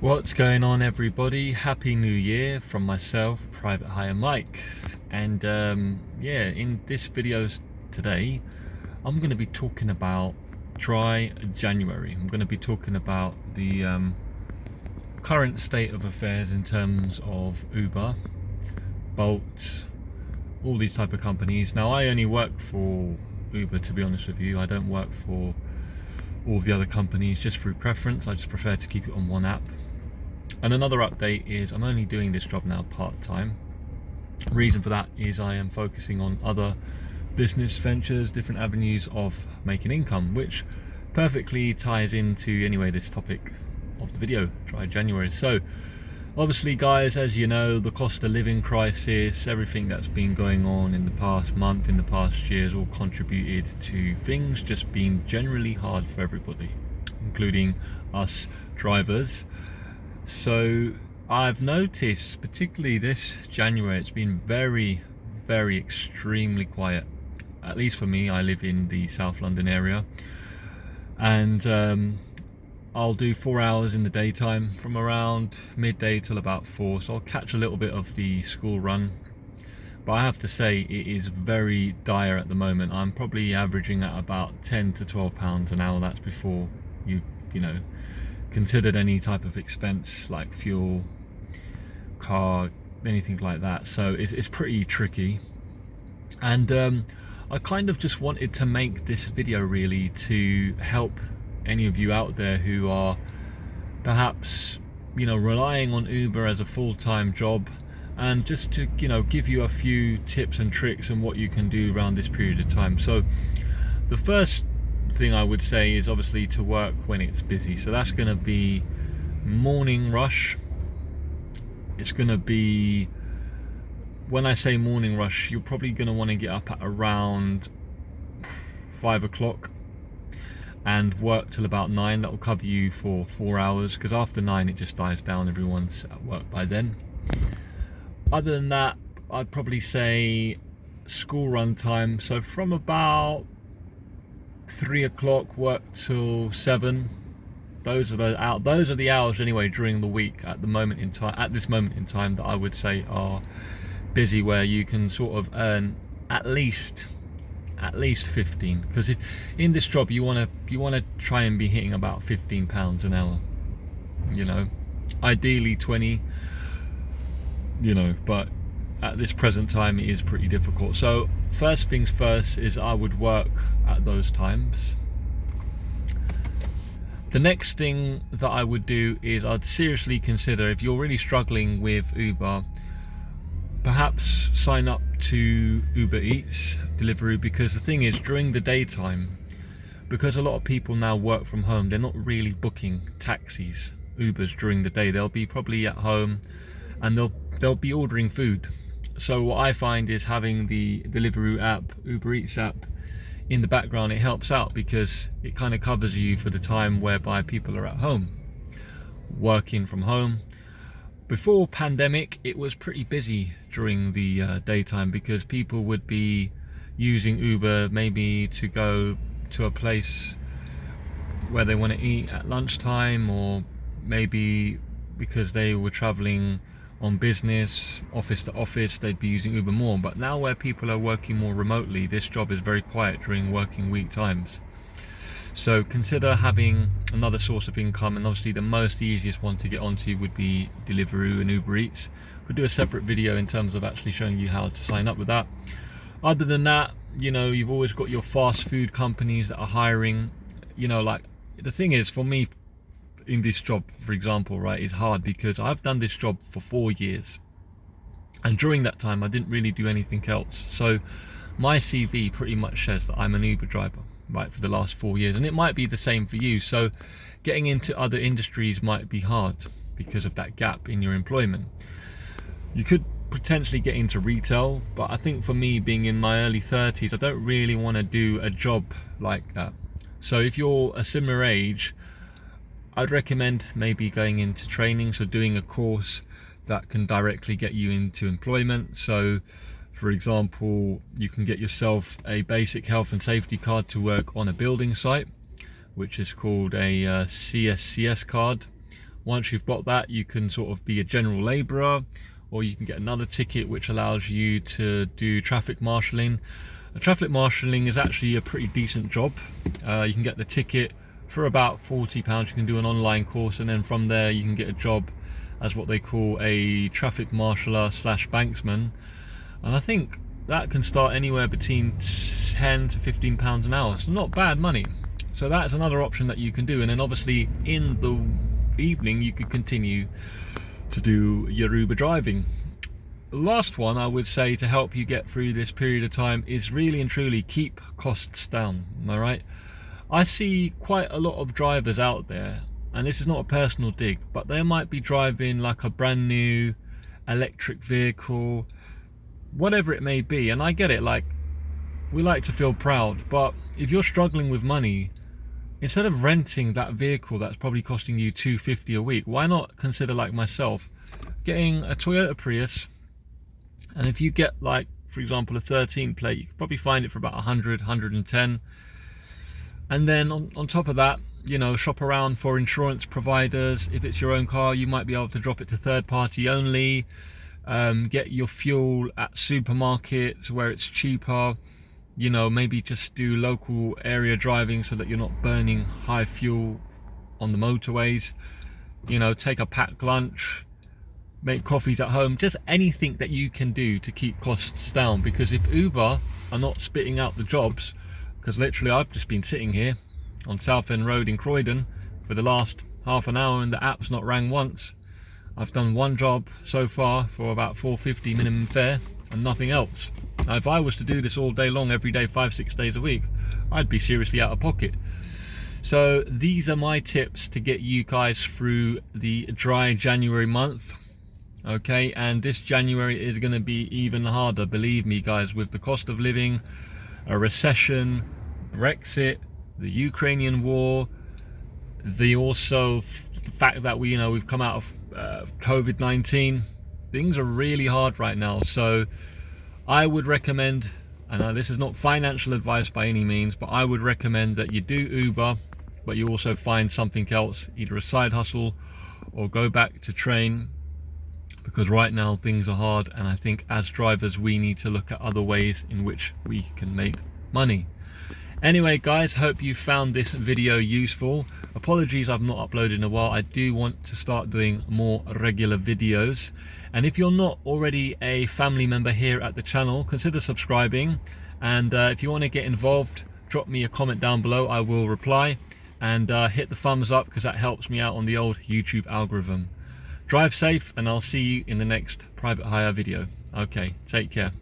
What's going on, everybody? Happy New Year from myself, Private Hire Mike. And yeah, in this video today, I'm going to be talking about dry January. I'm going to be talking about the current state of affairs in terms of Uber, Bolt, all these type of companies. Now, I only work for Uber, to be honest with you. I don't work for all the other companies just through preference. I just prefer to keep it on one app. And another update is I'm only doing this job now part-time. Reason for that is I am focusing on other business ventures, different avenues of making income, which perfectly ties into anyway this topic of the video, dry January. So obviously, guys, as you know, the cost of living crisis, everything that's been going on in the past month, in the past year, has all contributed to things just being generally hard for everybody, including us drivers. So I've noticed, particularly this January, it's been very extremely quiet. At least for me, I live in the South London area, and I'll do 4 hours in the daytime from around midday till about 4, so I'll catch a little bit of the school run. But I have to say, it is very dire at the moment. I'm probably averaging at about 10 to 12 pounds an hour. That's before you know, considered any type of expense like fuel, car, anything like that. So it's pretty tricky. And I kind of just wanted to make this video really to help any of you out there who are perhaps, you know, relying on Uber as a full-time job, and just to, you know, give you a few tips and tricks on what you can do around this period of time. So the first thing I would say is obviously to work when it's busy. So that's going to be morning rush. It's going to be, when I say morning rush, you're probably going to want to get up at around 5 o'clock and work till about 9. That will cover you for 4 hours, because after 9 it just dies down, everyone's at work by then. Other than that, I'd probably say school run time, so from about 3 o'clock work till 7. Those are the hours anyway during the week at this moment in time that I would say are busy, where you can sort of earn at least 15, because if in this job you want to try and be hitting about 15 pounds an hour, you know, ideally 20, you know, but at this present time it is pretty difficult. So first things first is I would work at those times. The next thing that I would do is I'd seriously consider, if you're really struggling with Uber, perhaps sign up to Uber Eats, Deliveroo, because the thing is, during the daytime, because a lot of people now work from home, they're not really booking taxis, Ubers during the day. They'll be probably at home and they'll be ordering food. So what I find is having the Deliveroo app, Uber Eats app in the background, it helps out, because it kind of covers you for the time whereby people are at home working from home. Before pandemic, it was pretty busy during the daytime, because people would be using Uber maybe to go to a place where they want to eat at lunchtime, or maybe because they were traveling on business, office to office, they'd be using Uber more. But now, where people are working more remotely, this job is very quiet during working week times. So consider having another source of income, and obviously the easiest one to get onto would be Deliveroo and Uber Eats. We'll do a separate video in terms of actually showing you how to sign up with that. Other than that, you know, you've always got your fast food companies that are hiring. You know, like, the thing is, for me in this job, for example, right, is hard because I've done this job for 4 years, and during that time I didn't really do anything else. So my CV pretty much says that I'm an Uber driver, right, for the last 4 years, and it might be the same for you. So getting into other industries might be hard because of that gap in your employment. You could potentially get into retail, but I think for me, being in my early 30s, I don't really want to do a job like that. So if you're a similar age, I'd recommend maybe going into training, so doing a course that can directly get you into employment. So for example, you can get yourself a basic health and safety card to work on a building site, which is called a CSCS card, Once you've got that, you can sort of be a general labourer, or you can get another ticket which allows you to do traffic marshalling. Traffic marshalling is actually a pretty decent job. You can get the ticket for about £40. You can do an online course, and then from there you can get a job as what they call a traffic marshaller / banksman, and I think that can start anywhere between £10 to £15 an hour. So not bad money. So that's another option that you can do, and then obviously in the evening you could continue to do your Uber driving. The last one I would say to help you get through this period of time is really and truly keep costs down. All right, I see quite a lot of drivers out there, and this is not a personal dig, but they might be driving like a brand new electric vehicle, whatever it may be, and I get it, like, we like to feel proud, but if you're struggling with money, instead of renting that vehicle that's probably costing you $250 a week, why not consider, like myself, getting a Toyota Prius? And if you get, like, for example, a 13 plate, you could probably find it for about 100, 110. And then on top of that, you know, shop around for insurance providers. If it's your own car, you might be able to drop it to third party only. Get your fuel at supermarkets where it's cheaper. You know, maybe just do local area driving so that you're not burning high fuel on the motorways. You know, take a packed lunch, make coffees at home, just anything that you can do to keep costs down. Because if Uber are not spitting out the jobs, because literally I've just been sitting here on Southend Road in Croydon for the last half an hour and the app's not rang once. I've done one job so far for about £4.50 minimum fare and nothing else. Now if I was to do this all day long, every day, 5-6 days a week, I'd be seriously out of pocket. So these are my tips to get you guys through the dry January month. Okay, and this January is going to be even harder, believe me guys, with the cost of living, a recession, Brexit, the Ukrainian war, the fact that we've come out of COVID-19. Things are really hard right now. So I would recommend, and this is not financial advice by any means, but I would recommend that you do Uber, but you also find something else, either a side hustle or go back to train, because right now things are hard, and I think as drivers we need to look at other ways in which we can make money. Anyway guys, hope you found this video useful. Apologies I've not uploaded in a while. I do want to start doing more regular videos, and if you're not already a family member here at the channel, consider subscribing, and if you want to get involved, drop me a comment down below. I will reply, and hit the thumbs up because that helps me out on the old YouTube algorithm. Drive safe, and I'll see you in the next private hire video. Okay, take care.